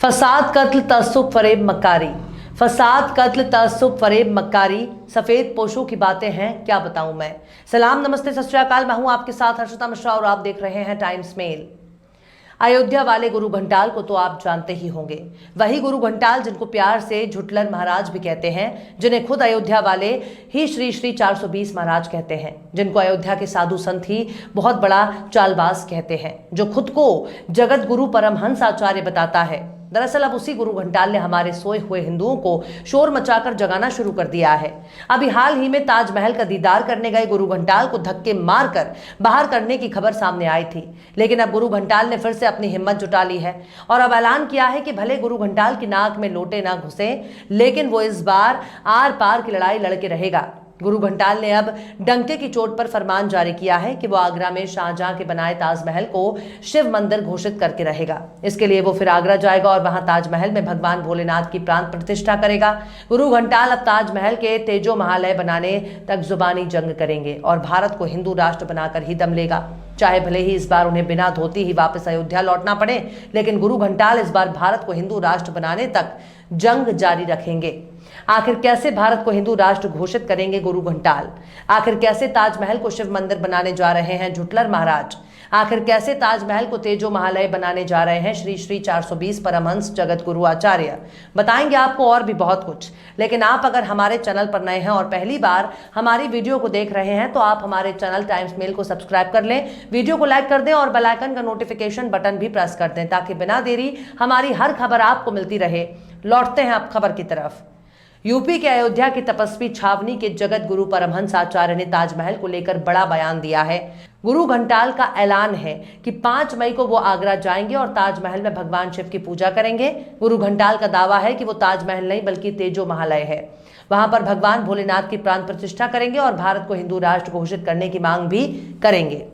फसाद कत्ल तअस्सुब फरेब मक्कारी। फसाद कत्ल तअस्सुब फरेब मक्कारी, सफेद पोशों की बातें हैं क्या बताऊं मैं। सलाम नमस्ते सत श्री अकाल, मैं हूं आपके साथ हर्षिता मिश्रा और आप देख रहे हैं टाइम्स मेल। अयोध्या वाले गुरु घंटाल को तो आप जानते ही होंगे, वही गुरु घंटाल जिनको प्यार से झुटलर महाराज भी कहते हैं, जिन्हें खुद अयोध्या वाले ही श्री श्री 420 महाराज कहते हैं, जिनको अयोध्या के साधु संत ही बहुत बड़ा चालबाज कहते हैं, जो खुद को जगत गुरु परमहंस आचार्य बताता है। दरअसल अब उसी गुरु घंटाल ने हमारे सोए हुए हिंदुओं को शोर मचाकर जगाना शुरू कर दिया है। अभी हाल ही में ताजमहल का दीदार करने गए गुरु घंटाल को धक्के मारकर बाहर करने की खबर सामने आई थी, लेकिन अब गुरु घंटाल ने फिर से अपनी हिम्मत जुटा ली है और अब ऐलान किया है कि भले गुरु घंटाल की नाक में लोटे ना घुसे, लेकिन वो इस बार आर पार की लड़ाई लड़के रहेगा। गुरु घंटाल ने अब डंके की चोट पर फरमान जारी किया है कि वो आगरा में शाहजहां के बनाए ताजमहल को शिव मंदिर घोषित करके रहेगा। इसके लिए वो फिर आगरा जाएगा और वहां ताजमहल में भगवान भोलेनाथ की प्राण प्रतिष्ठा करेगा। गुरु घंटाल अब ताजमहल के तेजो महालय बनाने तक जुबानी जंग करेंगे और भारत को हिंदू राष्ट्र बनाकर ही दम लेगा, चाहे भले ही इस बार उन्हें बिना धोती ही वापस अयोध्या लौटना पड़े। लेकिन गुरु घंटाल इस बार भारत को हिंदू राष्ट्र बनाने तक जंग जारी रखेंगे। आखिर कैसे भारत को हिंदू राष्ट्र घोषित करेंगे गुरु घंटाल? आखिर कैसे ताजमहल को शिव मंदिर बनाने जा रहे हैं झुटलर महाराज? आखिर कैसे ताजमहल को तेजो महालय बनाने जा रहे हैं श्री श्री 420 परमहंस जगत गुरु आचार्य? बताएंगे आपको और भी बहुत कुछ। लेकिन आप अगर हमारे चैनल पर नए हैं और पहली बार हमारी वीडियो को देख रहे हैं तो आप हमारे चैनल टाइम्स मेल को सब्सक्राइब कर लें, वीडियो को लाइक कर दें और बेल आइकन का नोटिफिकेशन बटन भी प्रेस कर दें, ताकि बिना देरी हमारी हर खबर आपको मिलती रहे। लौटते हैं अब खबर की तरफ। यूपी के अयोध्या की तपस्वी छावनी के जगत गुरु परमहंस आचार्य ने ताजमहल को लेकर बड़ा बयान दिया है। गुरु घंटाल का ऐलान है कि 5 मई को वो आगरा जाएंगे और ताजमहल में भगवान शिव की पूजा करेंगे। गुरु घंटाल का दावा है कि वो ताजमहल नहीं बल्कि तेजो महालय है, वहां पर भगवान भोलेनाथ की प्राण प्रतिष्ठा करेंगे और भारत को हिंदू राष्ट्र घोषित करने की मांग भी करेंगे।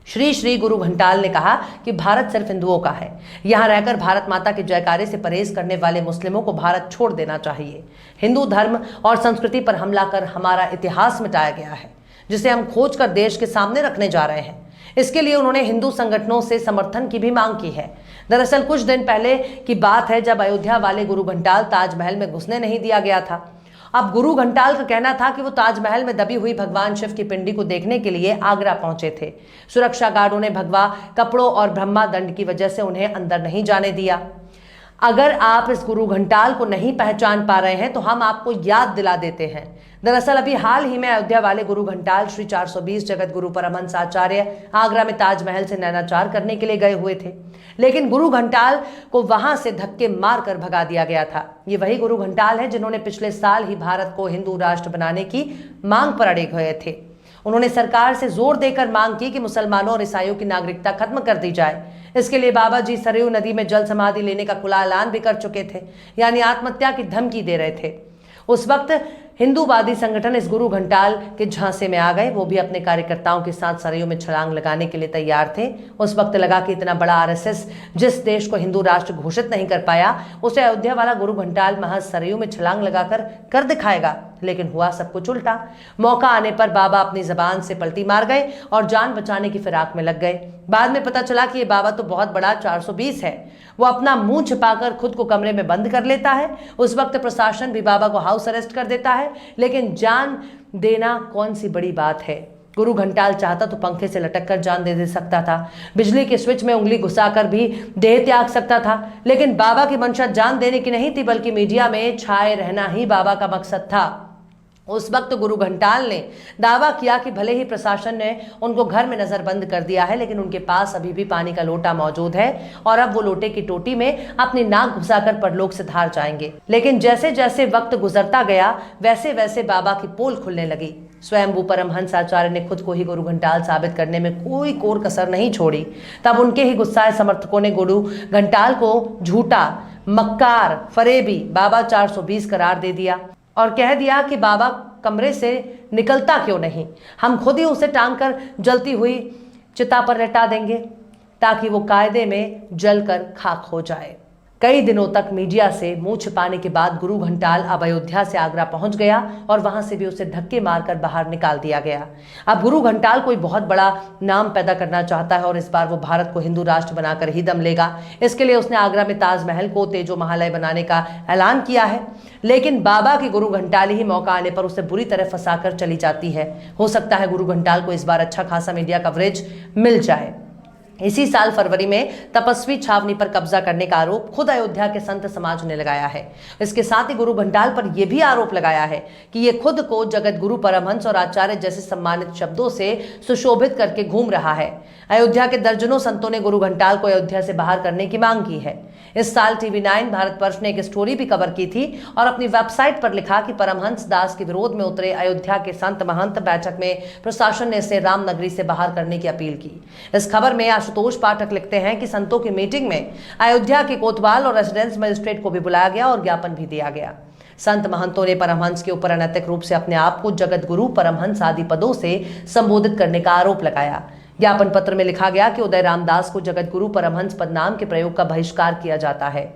श्री श्री गुरु घंटाल ने कहा कि भारत सिर्फ हिंदुओं का है, यहां रहकर भारत माता के जयकारे से परहेज करने वाले मुस्लिमों को भारत छोड़ देना चाहिए। हिंदू धर्म और संस्कृति पर हमला कर हमारा इतिहास मिटाया गया है, जिसे हम खोज कर देश के सामने रखने जा रहे हैं। इसके लिए उन्होंने हिंदू संगठनों से समर्थन की भी मांग की है। दरअसल कुछ दिन पहले की बात है, जब अयोध्या वाले गुरु घंटाल ताजमहल में घुसने नहीं दिया गया था। अब गुरु घंटाल का कहना था कि वो ताजमहल में दबी हुई भगवान शिव की पिंडी को देखने के लिए आगरा पहुंचे थे। सुरक्षा गार्डों ने भगवा कपड़ों और ब्रह्मा दंड की वजह से उन्हें अंदर नहीं जाने दिया। अगर आप इस गुरु घंटाल को नहीं पहचान पा रहे हैं तो हम आपको याद दिला देते हैं। दरअसल अभी हाल ही में अयोध्या वाले गुरु घंटाल श्री 420 जगत गुरु परमहंस आचार्य आगरा में ताजमहल से नैनाचार करने के लिए गए हुए थे, लेकिन गुरु घंटाल को वहां से धक्के मारकर भगा दिया गया था। ये वही गुरु घंटाल है जिन्होंने पिछले साल ही भारत को हिंदू राष्ट्र बनाने की मांग पर अड़े हुए थे। उन्होंने सरकार से जोर देकर मांग की कि मुसलमानों और ईसाइयों की नागरिकता खत्म कर दी जाए। इसके लिए बाबा जी सरयू नदी में जल समाधि लेने का खुला ऐलान भी कर चुके थे, यानी आत्महत्या की धमकी दे रहे थे। उस वक्त हिंदूवादी संगठन इस गुरु घंटाल के झांसे में आ गए। वो भी अपने कार्यकर्ताओं के साथ सरयू में छलांग लगाने के लिए तैयार थे। उस वक्त लगा कि इतना बड़ा आरएसएस जिस देश को हिंदू राष्ट्र घोषित नहीं कर पाया, उसे अयोध्या वाला गुरु घंटाल महज सरयू में छलांग लगाकर कर दिखाएगा। लेकिन हुआ सब कुछ उल्टा। मौका आने पर बाबा अपनी जबान से पलटी मार गए और जान बचाने की फिराक में लग गए। बाद में पता चला कि ये बाबा तो बहुत बड़ा 420 है। वो अपना मुंह छिपाकर खुद को कमरे में बंद कर लेता है। उस वक्त प्रशासन भी बाबा को हाउस अरेस्ट कर देता है, लेकिन जान देना कौन सी बड़ी बात है। गुरु घंटाल चाहता तो पंखे से लटक कर जान दे सकता था, बिजली के स्विच में उंगली घुसाकर भी देह त्याग सकता था, लेकिन बाबा की मंशा जान देने की नहीं थी, बल्कि मीडिया में छाए रहना ही बाबा का मकसद था। उस वक्त गुरु घंटाल ने दावा किया कि भले ही प्रशासन ने उनको घर में नजरबंद कर दिया है, लेकिन उनके पास अभी भी पानी का लोटा मौजूद है और अब वो लोटे की टोटी में अपनी नाक घुसाकर परलोक से धार जाएंगे। लेकिन जैसे जैसे वक्त गुजरता गया, वैसे वैसे बाबा की पोल खुलने लगी। स्वयंभू परमहंस आचार्य ने खुद को ही गुरु घंटाल साबित करने में कोई कोर कसर नहीं छोड़ी। तब उनके ही गुस्साए समर्थकों ने गुरु घंटाल को झूठा, मक्कार, फरेबी बाबा 420 करार दे दिया और कह दिया कि बाबा कमरे से निकलता क्यों नहीं, हम खुद ही उसे टांग कर जलती हुई चिता पर लटा देंगे ताकि वो कायदे में जलकर खाक हो जाए। कई दिनों तक मीडिया से मुंह छिपाने के बाद गुरु घंटाल अब अयोध्या से आगरा पहुंच गया और वहां से भी उसे धक्के मारकर बाहर निकाल दिया गया। अब गुरु घंटाल कोई बहुत बड़ा नाम पैदा करना चाहता है और इस बार वो भारत को हिंदू राष्ट्र बनाकर ही दम लेगा। इसके लिए उसने आगरा में ताजमहल को तेजो महालय बनाने का ऐलान किया है, लेकिन बाबा की गुरु घंटाल ही मौका आने पर उसे बुरी तरह फंसाकर चली जाती है। हो सकता है गुरु घंटाल को इस बार अच्छा खासा मीडिया कवरेज मिल जाए। इसी साल फरवरी में तपस्वी छावनी पर कब्जा करने का आरोप खुद अयोध्या के संत समाज ने लगाया है। इसके साथ ही गुरु घंटाल पर यह भी आरोप लगाया है कि ये खुद को जगत गुरु परमहंस और आचार्य जैसे सम्मानित शब्दों से सुशोभित करके घूम रहा है। अयोध्या के दर्जनों संतों ने गुरु घंटाल को अयोध्या से बाहर करने की मांग की है। इस साल TV9 भारतवर्ष ने एक स्टोरी भी कवर की थी और अपनी वेबसाइट पर लिखा कि परमहंस दास के विरोध में उतरे अयोध्या के संत महंत बैठक में प्रशासन ने इसे रामनगरी से बाहर करने की अपील की। इस खबर में आशुतोष पाठक लिखते हैं कि संतों की मीटिंग में अयोध्या के कोतवाल और रेजिडेंस मजिस्ट्रेट को भी बुलाया गया और ज्ञापन भी दिया गया। संत महंतों ने परमहंस के ऊपर अनैतिक रूप से अपने आप को जगत गुरु परमहंस आदि पदों से संबोधित करने का आरोप लगाया। ज्ञापन पत्र में लिखा गया कि उदय रामदास को जगत गुरु परमहंस पदनाम के प्रयोग का बहिष्कार किया जाता है।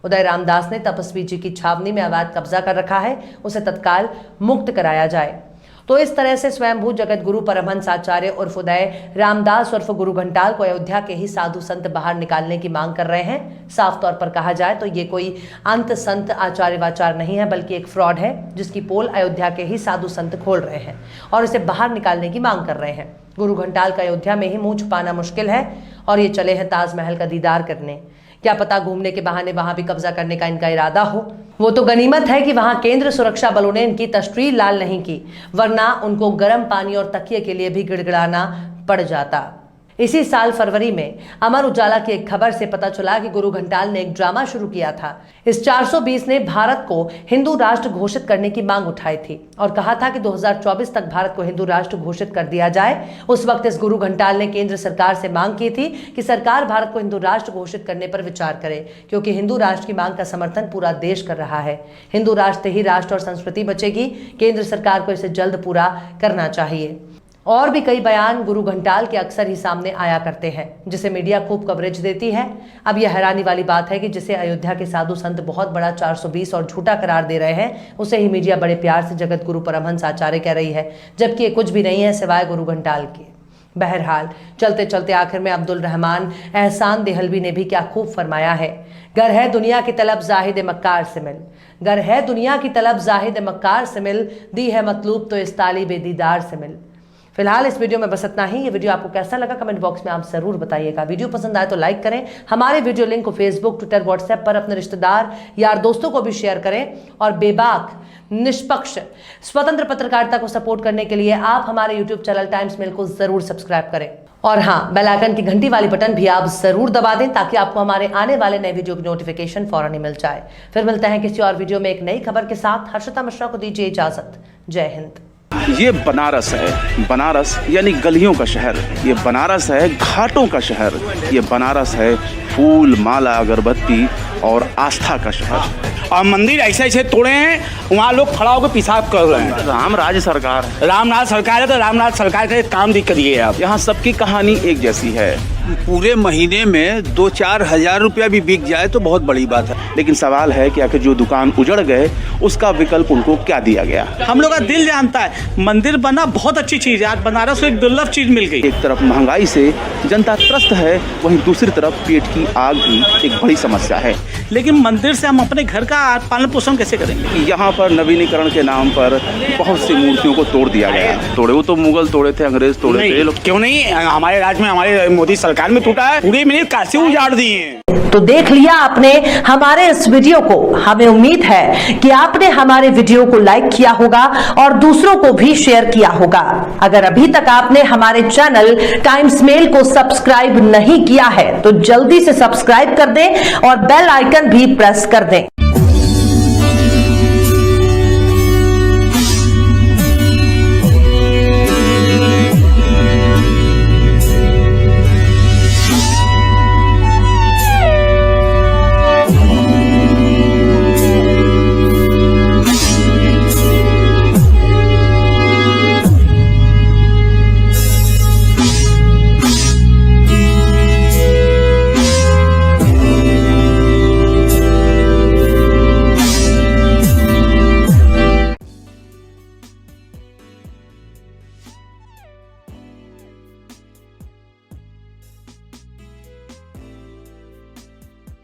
उदय रामदास ने तपस्वी जी की छावनी में अवैध कब्जा कर रखा है, उसे तत्काल मुक्त कराया जाए। तो इस तरह से स्वयंभू जगत गुरु परमहंस आचार्य उर्फ उदय रामदास उर्फ गुरु घंटाल को अयोध्या के ही साधु संत बाहर निकालने की मांग कर रहे हैं। साफ तौर पर कहा जाए तो ये कोई अंत संत आचार्य वाचार नहीं है, बल्कि एक फ्रॉड है जिसकी पोल अयोध्या के ही साधु संत खोल रहे हैं और इसे बाहर निकालने की मांग कर रहे हैं। गुरु घंटाल का अयोध्या में ही मुंह छुपाना मुश्किल है और ये चले हैं ताजमहल का दीदार करने। क्या पता घूमने के बहाने वहां भी कब्जा करने का इनका इरादा हो। वो तो गनीमत है कि वहां केंद्र सुरक्षा बलों ने इनकी तशरीह लाल नहीं की, वरना उनको गर्म पानी और तकिए के लिए भी गिड़गिड़ाना पड़ जाता। इसी साल फरवरी में अमर उजाला की एक खबर से पता चला कि गुरु घंटाल ने एक ड्रामा शुरू किया था। इस 420 ने भारत को हिंदू राष्ट्र घोषित करने की मांग उठाई थी और कहा था कि 2024 तक भारत को हिंदू राष्ट्र घोषित कर दिया जाए। उस वक्त इस गुरु घंटाल ने केंद्र सरकार से मांग की थी कि सरकार भारत को हिंदू राष्ट्र घोषित करने पर विचार करे, क्योंकि हिंदू राष्ट्र की मांग का समर्थन पूरा देश कर रहा है। हिंदू राष्ट्र ही राष्ट्र और संस्कृति बचेगी। केंद्र सरकार को इसे जल्द पूरा करना चाहिए। और भी कई बयान गुरु घंटाल के अक्सर ही सामने आया करते हैं, जिसे मीडिया खूब कवरेज देती है। अब यह हैरानी वाली बात है कि जिसे अयोध्या के साधु संत बहुत बड़ा 420 और झूठा करार दे रहे हैं, उसे ही मीडिया बड़े प्यार से जगत गुरु परमहंस आचार्य कह रही है, जबकि ये कुछ भी नहीं है सिवाय गुरु घंटाल के। बहरहाल चलते चलते आखिर में अब्दुल रहमान एहसान देहलवी ने भी क्या खूब फरमाया है, गर है दुनिया की तलब जाहिद मक्कार से मिल, गर है दुनिया की तलब जाहिद मक्कार से मिल, दी है मतलूब तो इस तालिबे दीदार से मिल। फिलहाल इस वीडियो में बस इतना ही। ये वीडियो आपको कैसा लगा कमेंट बॉक्स में आप जरूर बताइएगा। वीडियो पसंद आए तो लाइक करें। हमारे वीडियो लिंक को फेसबुक, ट्विटर, व्हाट्सएप पर अपने रिश्तेदार, यार, दोस्तों को भी शेयर करें और बेबाक, निष्पक्ष, स्वतंत्र पत्रकारिता को सपोर्ट करने के लिए आप हमारे यूट्यूब चैनल टाइम्स मेल को जरूर सब्सक्राइब करें और हाँ, बेल आइकन की घंटी वाली बटन भी आप जरूर दबा दें ताकि आपको हमारे आने वाले नए वीडियो की नोटिफिकेशन फौरन ही मिल जाए। फिर मिलते हैं किसी और वीडियो में एक नई खबर के साथ। हर्षिता मिश्रा को दीजिए इजाजत। जय हिंद। ये बनारस है, बनारस यानी गलियों का शहर। ये बनारस है घाटों का शहर। ये बनारस है फूल, माला, अगरबत्ती और आस्था का शहर। और मंदिर ऐसे ऐसे तोड़े हैं, वहाँ लोग खड़ा होकर पेशाब कर रहे हैं। रामराज सरकार, रामनाथ सरकार है तो रामनाथ सरकार का काम दिख करिए आप। यहाँ सबकी कहानी एक जैसी है। पूरे महीने में 2-4 हजार रुपया भी बिक जाए तो बहुत बड़ी बात है। लेकिन सवाल है कि आखिर जो दुकान उजड़ गए उसका विकल्प उनको क्या दिया गया। हम लोग का दिल जानता है मंदिर बना बहुत अच्छी चीज है। आज बनारस को एक दुर्लभ चीज मिल गई। एक तरफ महंगाई से जनता त्रस्त है, वहीं दूसरी तरफ पेट की आग भी एक बड़ी समस्या है। लेकिन मंदिर से हम अपने घर का पालन पोषण कैसे करेंगे? यहाँ पर नवीनीकरण के नाम पर बहुत सी मूर्तियों को तोड़ दिया गया। तोड़े वो तो मुगल तोड़े थे, अंग्रेज तोड़े थे, लोग क्यों नहीं हमारे राज्य में, हमारे मोदी सरकार में टूटा है। पूरी मिनट काशी उजाड़ दिए हैं। तो देख लिया आपने हमारे इस वीडियो को। हमें उम्मीद है कि आपने हमारे वीडियो को लाइक किया होगा और दूसरों को भी शेयर किया होगा। अगर अभी तक आपने हमारे चैनल टाइम्स मेल को सब्सक्राइब नहीं किया है तो जल्दी से सब्सक्राइब कर दें और बेल आइकन भी प्रेस कर दें।